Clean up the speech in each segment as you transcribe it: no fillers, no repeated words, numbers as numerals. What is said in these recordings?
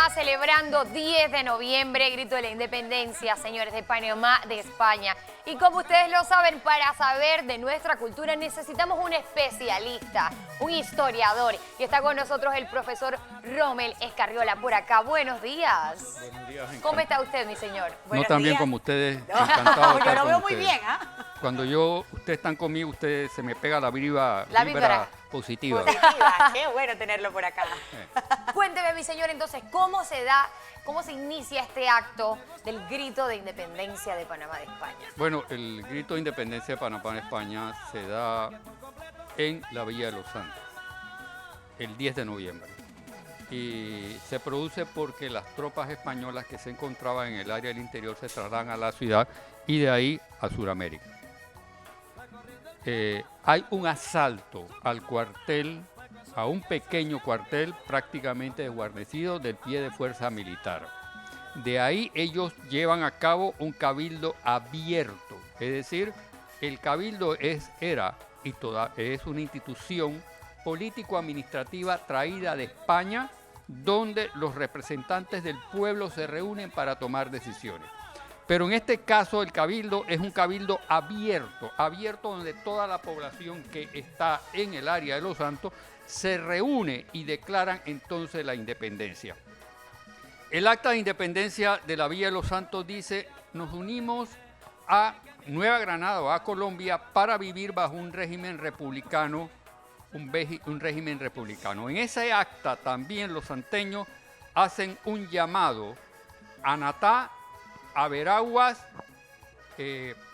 Panamá celebrando 10 de noviembre, grito de la independencia, señores, de Panamá, de España. Y como ustedes lo saben, para saber de nuestra cultura necesitamos un especialista, un historiador. Y está con nosotros el profesor Rommel Escarriola por acá. Buenos días. Buenos días. ¿Cómo está usted, mi señor? No tan bien como ustedes. Encantado de Yo estar lo con veo muy ustedes. bien, ¿ah? Cuando ustedes están conmigo, ustedes se me pega la vibra vibra. positiva. Positiva. Qué bueno tenerlo por acá. Cuénteme, mi señor, entonces, ¿cómo se inicia este acto del grito de independencia de Panamá de España? Bueno, el grito de independencia de Panamá en España se da en la Villa de los Santos, el 10 de noviembre. Y se produce porque las tropas españolas que se encontraban en el área del interior se trasladan a la ciudad y de ahí a Sudamérica. Hay un asalto al cuartel, a un pequeño cuartel prácticamente desguarnecido del pie de fuerza militar. De ahí ellos llevan a cabo un cabildo abierto, es decir, el cabildo era es una institución político-administrativa traída de España, donde los representantes del pueblo se reúnen para tomar decisiones. Pero en este caso el cabildo es un cabildo abierto donde toda la población que está en el área de Los Santos se reúne y declaran entonces la independencia. El acta de independencia de la Villa de los Santos dice: nos unimos a Nueva Granada o a Colombia para vivir bajo un régimen republicano, un régimen republicano. En ese acta también los santeños hacen un llamado a Natá, a Veraguas,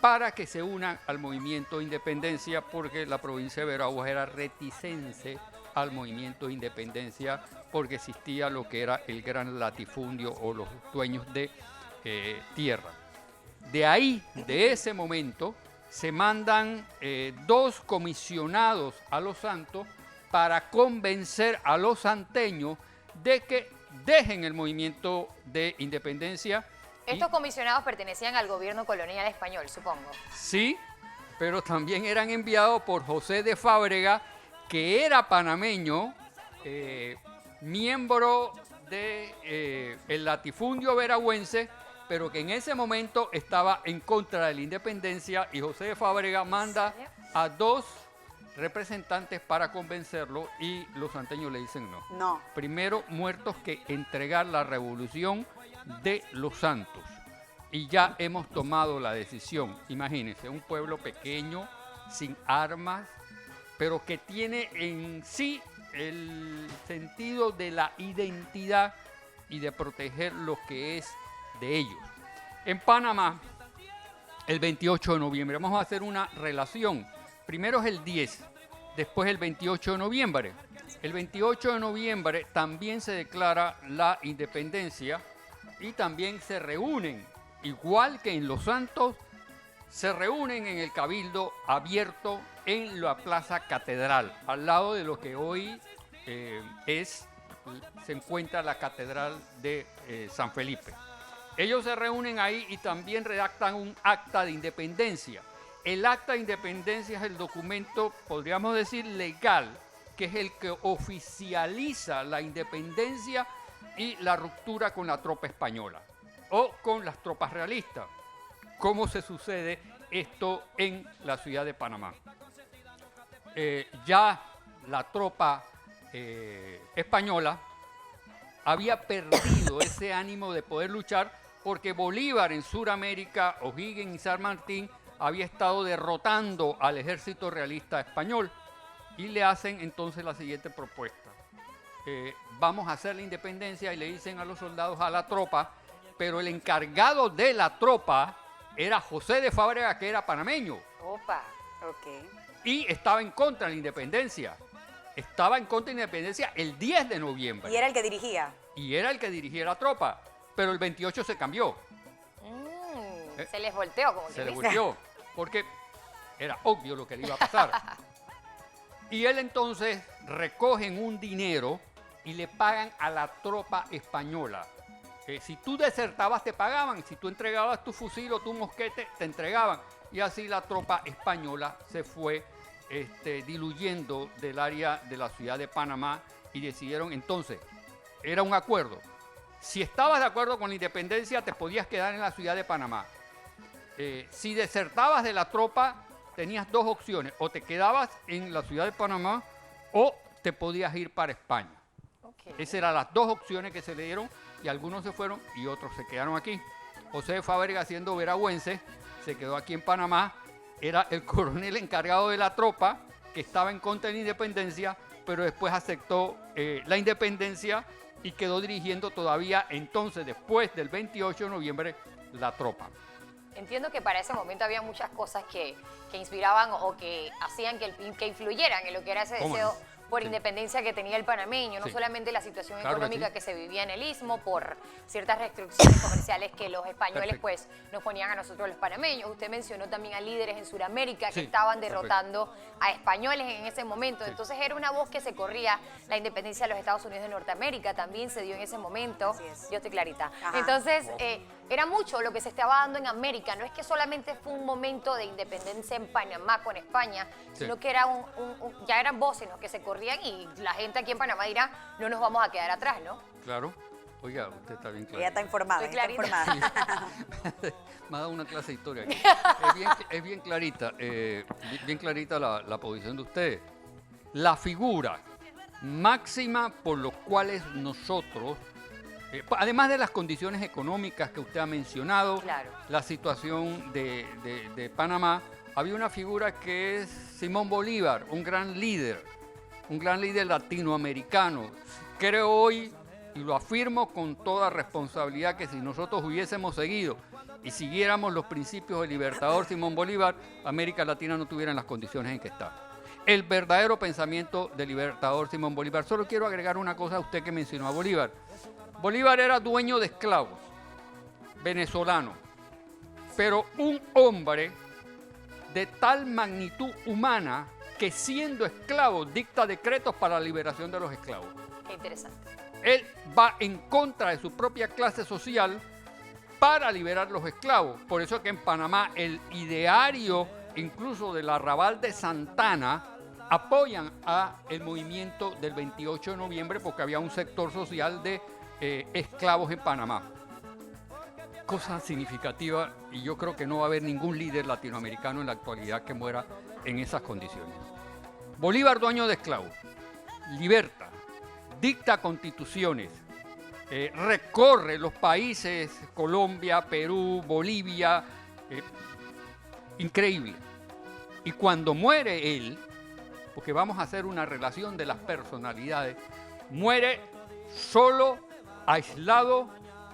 para que se unan al movimiento de independencia, porque la provincia de Veraguas era reticente al movimiento de independencia porque existía lo que era el gran latifundio o los dueños de tierra. De ahí, de ese momento, se mandan 2 comisionados a Los Santos para convencer a los santeños de que dejen el movimiento de independencia. Estos comisionados pertenecían al gobierno colonial español, supongo. Sí, pero también eran enviados por José de Fábrega, que era panameño, miembro del latifundio veragüense, pero que en ese momento estaba en contra de la independencia, y José de Fábrega manda a 2 representantes para convencerlo y los santeños le dicen no. No. Primero muertos que entregar la revolución de Los Santos. Y ya hemos tomado la decisión. Imagínense, un pueblo pequeño, sin armas, pero que tiene en sí el sentido de la identidad y de proteger lo que es de ellos. En Panamá, el 28 de noviembre, vamos a hacer una relación. Primero es el 10, después el 28 de noviembre. El 28 de noviembre también se declara la independencia y también se reúnen, igual que en Los Santos, se reúnen en el cabildo abierto en la Plaza Catedral, al lado de lo que hoy se encuentra la Catedral de San Felipe. Ellos se reúnen ahí y también redactan un acta de independencia. El acta de independencia es el documento, podríamos decir, legal, que es el que oficializa la independencia y la ruptura con la tropa española o con las tropas realistas. ¿Cómo se sucede esto en la ciudad de Panamá? Ya la tropa española había perdido ese ánimo de poder luchar, porque Bolívar en Sudamérica, O'Higgins y San Martín había estado derrotando al ejército realista español, y le hacen entonces la siguiente propuesta: vamos a hacer la independencia, y le dicen a los soldados, a la tropa, pero el encargado de la tropa era José de Fábrega, que era panameño. Opa, ok. Y estaba en contra de la independencia. Estaba en contra de la independencia el 10 de noviembre. Y era el que dirigía. Y era el que dirigía la tropa. Pero el 28 se cambió. Se les volteó, como Se que le dice. volteó. Porque era obvio lo que le iba a pasar. Y él entonces recogen un dinero y le pagan a la tropa española. Si tú desertabas, te pagaban. Si tú entregabas tu fusil o tu mosquete, te entregaban. Y así la tropa española se fue diluyendo del área de la ciudad de Panamá, y decidieron entonces, era un acuerdo: Si estabas de acuerdo con la independencia, te podías quedar en la ciudad de Panamá. Si desertabas de la tropa, tenías dos opciones. O te quedabas en la ciudad de Panamá o te podías ir para España. Okay. Esas eran las dos opciones que se le dieron y algunos se fueron y otros se quedaron aquí. José de Fábrega, siendo veragüense, se quedó aquí en Panamá. Era el coronel encargado de la tropa que estaba en contra de la independencia, pero después aceptó la independencia y quedó dirigiendo todavía entonces, después del 28 de noviembre, la tropa. Entiendo que para ese momento había muchas cosas que inspiraban o que hacían que influyeran en lo que era ese deseo por independencia que tenía el panameño, no solamente la situación económica que se vivía en el Istmo por ciertas restricciones comerciales que los españoles pues nos ponían a nosotros los panameños. Usted mencionó también a líderes en Sudamérica que estaban derrotando a españoles en ese momento. Entonces era una voz que se corría. La independencia de los Estados Unidos de Norteamérica también se dio en ese momento. Yo estoy clarita. Ajá. Entonces era mucho lo que se estaba dando en América. No es que solamente fue un momento de independencia en Panamá con España, sino que era ya eran voces los que se corrían y la gente aquí en Panamá dirá, no nos vamos a quedar atrás, ¿no? Claro. Oiga, usted está bien clarita. Ella está informada. Estoy clarita. Me ha dado una clase de historia aquí. Es bien clarita, bien clarita la posición de ustedes. La figura máxima por los cuales nosotros, además de las condiciones económicas que usted ha mencionado, la situación de Panamá, había una figura que es Simón Bolívar, un gran líder latinoamericano. Creo hoy, y lo afirmo con toda responsabilidad, que si nosotros hubiésemos seguido y siguiéramos los principios del libertador Simón Bolívar, América Latina no tuviera las condiciones en que está. El verdadero pensamiento del libertador Simón Bolívar. Solo quiero agregar una cosa a usted que mencionó a Bolívar. Bolívar era dueño de esclavos, venezolano, pero un hombre de tal magnitud humana que siendo esclavo dicta decretos para la liberación de los esclavos. Qué interesante. Él va en contra de su propia clase social para liberar los esclavos. Por eso es que en Panamá el ideario, incluso del arrabal de Santana, apoyan el movimiento del 28 de noviembre porque había un sector social de esclavos en Panamá. Cosa significativa, y yo creo que no va a haber ningún líder latinoamericano en la actualidad que muera en esas condiciones. Bolívar, dueño de esclavos, liberta, dicta constituciones, recorre los países, Colombia, Perú, Bolivia, increíble. Y cuando muere él, porque vamos a hacer una relación de las personalidades, muere solo, aislado,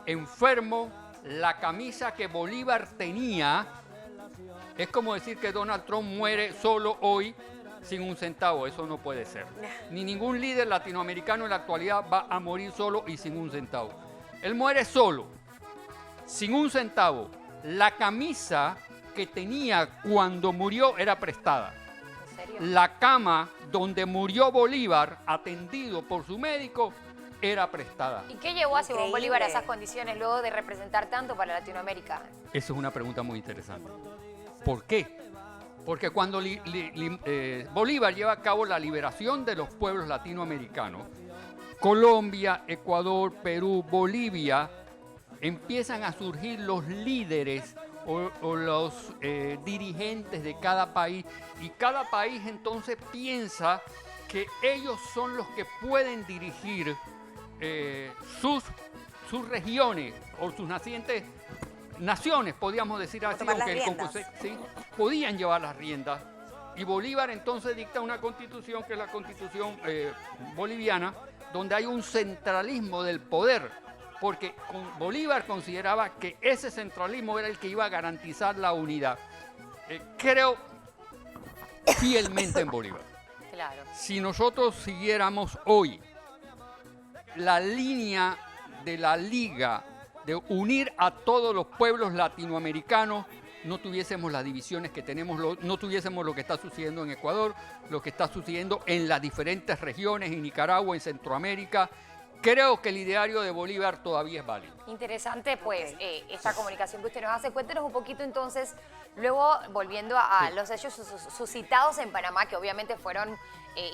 enfermo. La camisa que Bolívar tenía, es como decir que Donald Trump muere solo hoy sin un centavo. Eso no puede ser. Ni ningún líder latinoamericano en la actualidad va a morir solo y sin un centavo. Él muere solo, sin un centavo. La camisa que tenía cuando murió era prestada. ¿En serio? La cama donde murió Bolívar, atendido por su médico, era prestada. ¿Y qué llevó a Simón Bolívar a esas condiciones luego de representar tanto para Latinoamérica? Esa es una pregunta muy interesante. ¿Por qué? Porque cuando Bolívar lleva a cabo la liberación de los pueblos latinoamericanos, Colombia, Ecuador, Perú, Bolivia, empiezan a surgir los líderes o los dirigentes de cada país, y cada país entonces piensa que ellos son los que pueden dirigir sus regiones o sus naciones, podríamos decir así, aunque el concurso, sí, podían llevar las riendas. Y Bolívar entonces dicta una constitución, que es la constitución boliviana, donde hay un centralismo del poder, porque Bolívar consideraba que ese centralismo era el que iba a garantizar la unidad. Creo fielmente en Bolívar. Claro. Si nosotros siguiéramos hoy la línea de la Liga de unir a todos los pueblos latinoamericanos, no tuviésemos las divisiones que tenemos, no tuviésemos lo que está sucediendo en Ecuador, lo que está sucediendo en las diferentes regiones, en Nicaragua, en Centroamérica. Creo que el ideario de Bolívar todavía es válido. Interesante, pues, esta comunicación que usted nos hace. Cuéntenos un poquito, entonces, luego, volviendo a los hechos suscitados en Panamá, que obviamente fueron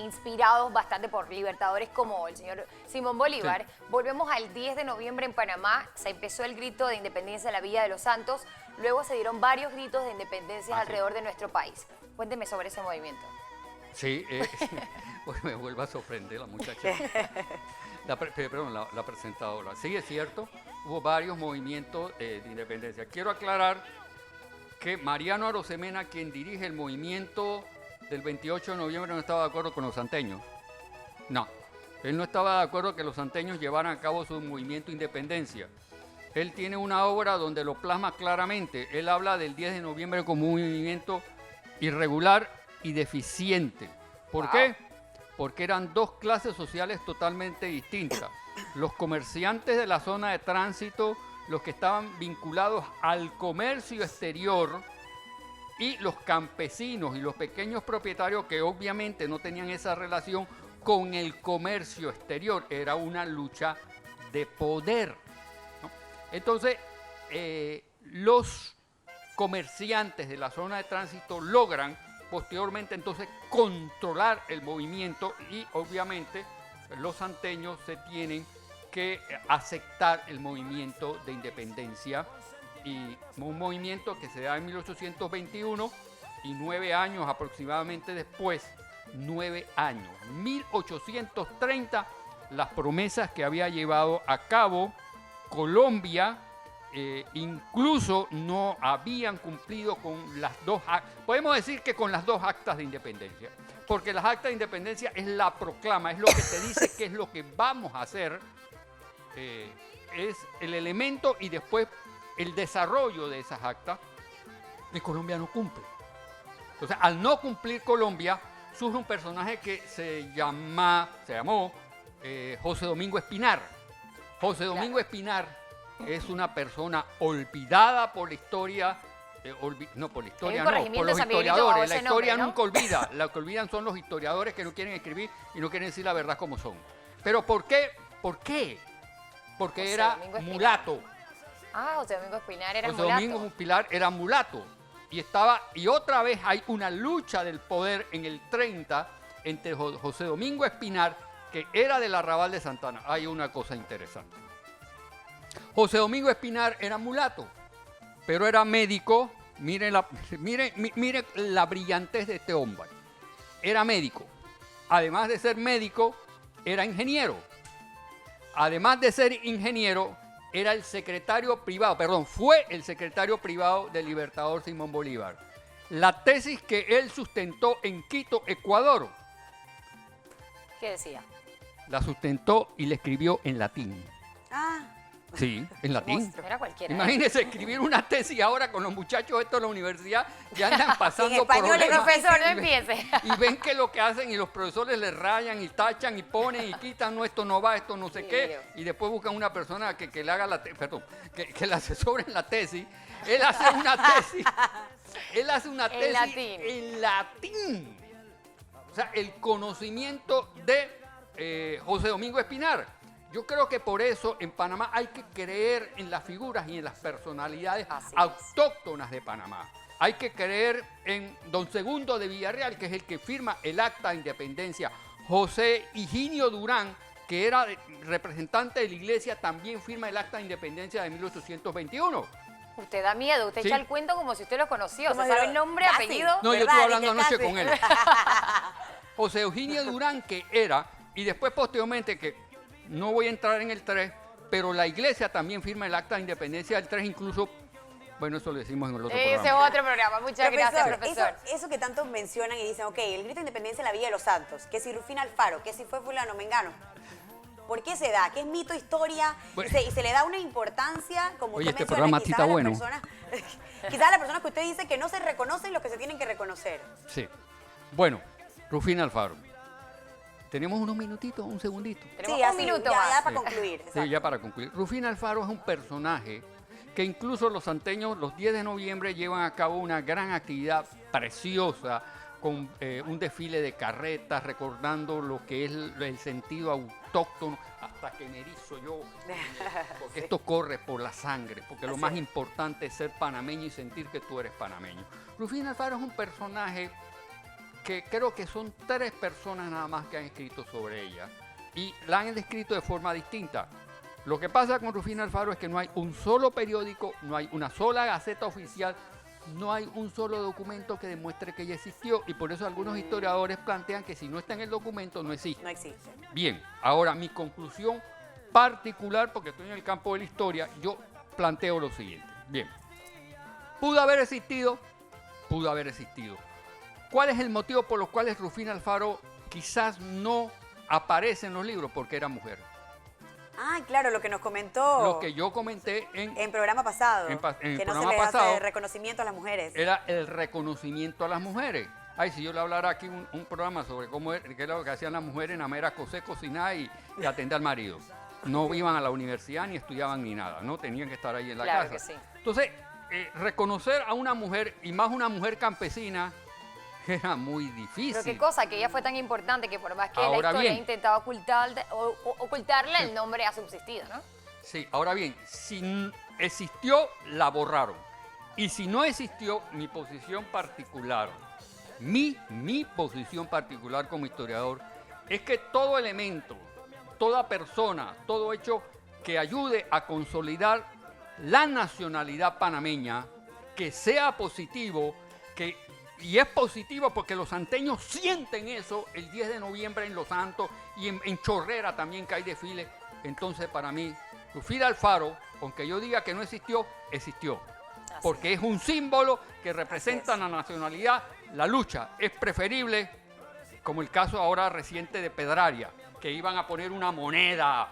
inspirados bastante por libertadores como el señor Simón Bolívar. Sí. Volvemos al 10 de noviembre en Panamá, se empezó el grito de independencia en la Villa de los Santos, luego se dieron varios gritos de independencia Sí. alrededor de nuestro país. Cuénteme sobre ese movimiento. Sí, me vuelve a sorprender la muchacha. La presentadora. Sí, es cierto, hubo varios movimientos de independencia. Quiero aclarar que Mariano Arosemena, quien dirige el movimiento del 28 de noviembre, no estaba de acuerdo con los santeños. No, él no estaba de acuerdo que los santeños llevaran a cabo su movimiento de independencia. Él tiene una obra donde lo plasma claramente. Él habla del 10 de noviembre como un movimiento irregular y deficiente. ¿Por qué? Porque eran dos clases sociales totalmente distintas. Los comerciantes de la zona de tránsito, los que estaban vinculados al comercio exterior, y los campesinos y los pequeños propietarios que obviamente no tenían esa relación con el comercio exterior. Era una lucha de poder, ¿no? Entonces, los comerciantes de la zona de tránsito logran posteriormente entonces controlar el movimiento y obviamente los santeños se tienen que aceptar el movimiento de independencia, y un movimiento que se da en 1821 y 9 años aproximadamente después, 9 años, 1830, las promesas que había llevado a cabo Colombia, incluso no habían cumplido con las dos, podemos decir que con las dos actas de independencia, porque las actas de independencia es la proclama, es lo que te dice qué es lo que vamos a hacer, es el elemento, y después el desarrollo de esas actas, que Colombia no cumple. Entonces, al no cumplir Colombia, surge un personaje que se llamó José Domingo Espinar. José Domingo Espinar es una persona olvidada por la historia, no por la historia, no, por los historiadores. La historia nunca olvida, lo que olvidan son los historiadores que no quieren escribir y no quieren decir la verdad como son. Pero ¿por qué? ¿Por qué? Porque José era Domingo Espinar. mulato. Ah, José Domingo Espinar era José mulato. Domingo Espinar era mulato. Y otra vez hay una lucha del poder en el 30 entre José Domingo Espinar, que era del Arrabal de Santana. Hay una cosa interesante. José Domingo Espinar era mulato, pero era médico. Mire la brillantez de este hombre. Era médico. Además de ser médico, era ingeniero. Además de ser ingeniero, era el secretario privado, fue el secretario privado del libertador Simón Bolívar. La tesis que él sustentó en Quito, Ecuador, ¿Qué decía? la sustentó y la escribió en latín. Ah, Sí, en latín. monstruo. Era cualquiera. Imagínense escribir una tesis ahora con los muchachos estos de la universidad que andan pasando español, problemas. Profesor, no y ven- empiece. Y ven que lo que hacen y los profesores les rayan y tachan y ponen y quitan, no, esto no va, esto no sé Sí, qué. Dios. Y después buscan una persona que le haga que le asesore en la tesis. Él hace una tesis. Él hace una En tesis latín. en latín. O sea, el conocimiento de José Domingo Espinar. Yo creo que por eso en Panamá hay que creer en las figuras y en las personalidades Así es. autóctonas de Panamá. Hay que creer en don Segundo de Villarreal, que es el que firma el acta de independencia. José Higinio Durán, que era representante de la iglesia, también firma el acta de independencia de 1821. Usted da miedo, usted Sí. echa el cuento como si usted lo conocía. Como ¿Se si sabe lo- el nombre, casi. apellido? No, yo ¿Verdad? estuve hablando Dije anoche casi. con él. José Eugenio Durán, que era, y después posteriormente, que no voy a entrar en el 3, pero la iglesia también firma el acta de independencia del 3, incluso, bueno, eso lo decimos en el otro Ese es programa. otro programa. Muchas gracias, profesor. Eso que tanto mencionan y dicen, ok, el grito de independencia en la Villa de los Santos, que si Rufina Alfaro, que si fue fulano, mengano. ¿Por qué se da? ¿Qué es mito, historia? Bueno. Y se le da una importancia, como Oye, usted este menciona, programa sí está a las bueno. personas, quizás a las personas que usted dice que no se reconocen lo que se tienen que reconocer. Sí. Bueno, Rufina Alfaro. Tenemos unos minutitos, un segundito. Tenemos Sí, un así, minuto ya, más. ya para Sí. concluir. Sí, exacto. ya para concluir. Rufina Alfaro es un personaje que incluso los santeños, los 10 de noviembre, llevan a cabo una gran actividad preciosa con un desfile de carretas, recordando lo que es el sentido autóctono, hasta que me erizo yo, porque esto corre por la sangre, porque lo Así más es. importante es ser panameño y sentir que tú eres panameño. Rufina Alfaro es un personaje que creo que son 3 personas nada más que han escrito sobre ella y la han descrito de forma distinta. Lo que pasa con Rufina Alfaro es que no hay un solo periódico, no hay una sola gaceta oficial, no hay un solo documento que demuestre que ella existió y por eso algunos historiadores plantean que si no está en el documento no existe. No existe. Bien, ahora mi conclusión particular, porque estoy en el campo de la historia, yo planteo lo siguiente. Bien, pudo haber existido, pudo haber existido. ¿Cuál es el motivo por los cuales Rufina Alfaro quizás no aparece en los libros? Porque era mujer. Ah, claro, lo que nos comentó. Lo que yo comenté en programa pasado. en que no programa se les pasado, hace reconocimiento a las mujeres. era el reconocimiento a las mujeres. Ay, si yo le hablara aquí un programa sobre qué era lo que hacían las mujeres, nada más era coser, cocinar y atender al marido. No iban a la universidad ni estudiaban ni nada, ¿no? Tenían que estar ahí en la Claro casa. que sí. Entonces, reconocer a una mujer, y más una mujer campesina, era muy difícil. Pero qué cosa, que ella fue tan importante que por más que Ahora la historia bien. intentaba ocultarle, el nombre ha subsistido, ¿no? Sí, ahora bien, si existió, la borraron. Y si no existió, mi posición particular, mi posición particular como historiador, es que todo elemento, toda persona, todo hecho que ayude a consolidar la nacionalidad panameña, que sea positivo, y es positivo porque los santeños sienten eso el 10 de noviembre en Los Santos y en Chorrera también que hay desfiles. Entonces para mí, Rufina Alfaro, aunque yo diga que no existió, existió. Porque es un símbolo que representa la nacionalidad, la lucha. Es preferible, como el caso ahora reciente de Pedraria, que iban a poner una moneda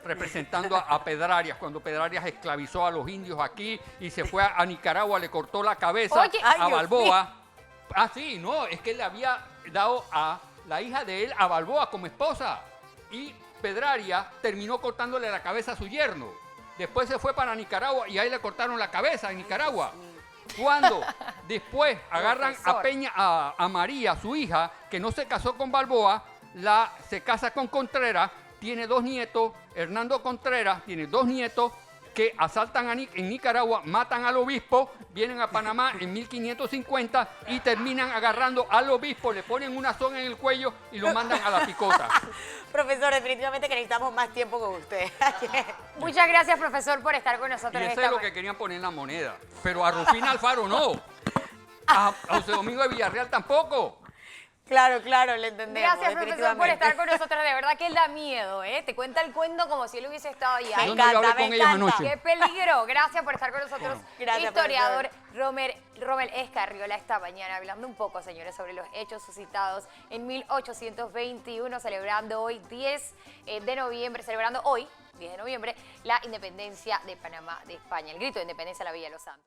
representando a Pedrarias, cuando Pedrarias esclavizó a los indios aquí y se fue a Nicaragua, le cortó la cabeza Oye, ay, a Dios Balboa. Ah, sí, no, es que le había dado a la hija de él a Balboa como esposa. Y Pedraria terminó cortándole la cabeza a su yerno. Después se fue para Nicaragua y ahí le cortaron la cabeza en Nicaragua. Cuando después agarran a María, su hija, que no se casó con Balboa, se casa con Contreras, tiene 2 nietos, Hernando Contreras tiene 2 nietos que asaltan en Nicaragua, matan al obispo, vienen a Panamá en 1550 y terminan agarrando al obispo, le ponen una soga en el cuello y lo mandan a la picota. Profesor, definitivamente que necesitamos más tiempo con usted. Muchas gracias, profesor, por estar con Y nosotros eso esta es lo mañana. que querían poner en la moneda. Pero a Rufina Alfaro no. A José Domingo de Villarreal tampoco. Claro, le entendemos. Gracias, profesor, por estar con nosotros. De verdad que él da miedo, ¿eh? Te cuenta el cuento como si él hubiese estado ahí. Me ¿Dónde yo hablé encanta, con me ellos encanta. anoche? ¡Qué peligro! Gracias por estar con nosotros. Gracias, Historiador Rommel Escarriola esta mañana, hablando un poco, señores, sobre los hechos suscitados en 1821, celebrando hoy 10 de noviembre, celebrando hoy, 10 de noviembre, la independencia de Panamá de España, el grito de independencia de la Villa de los Santos.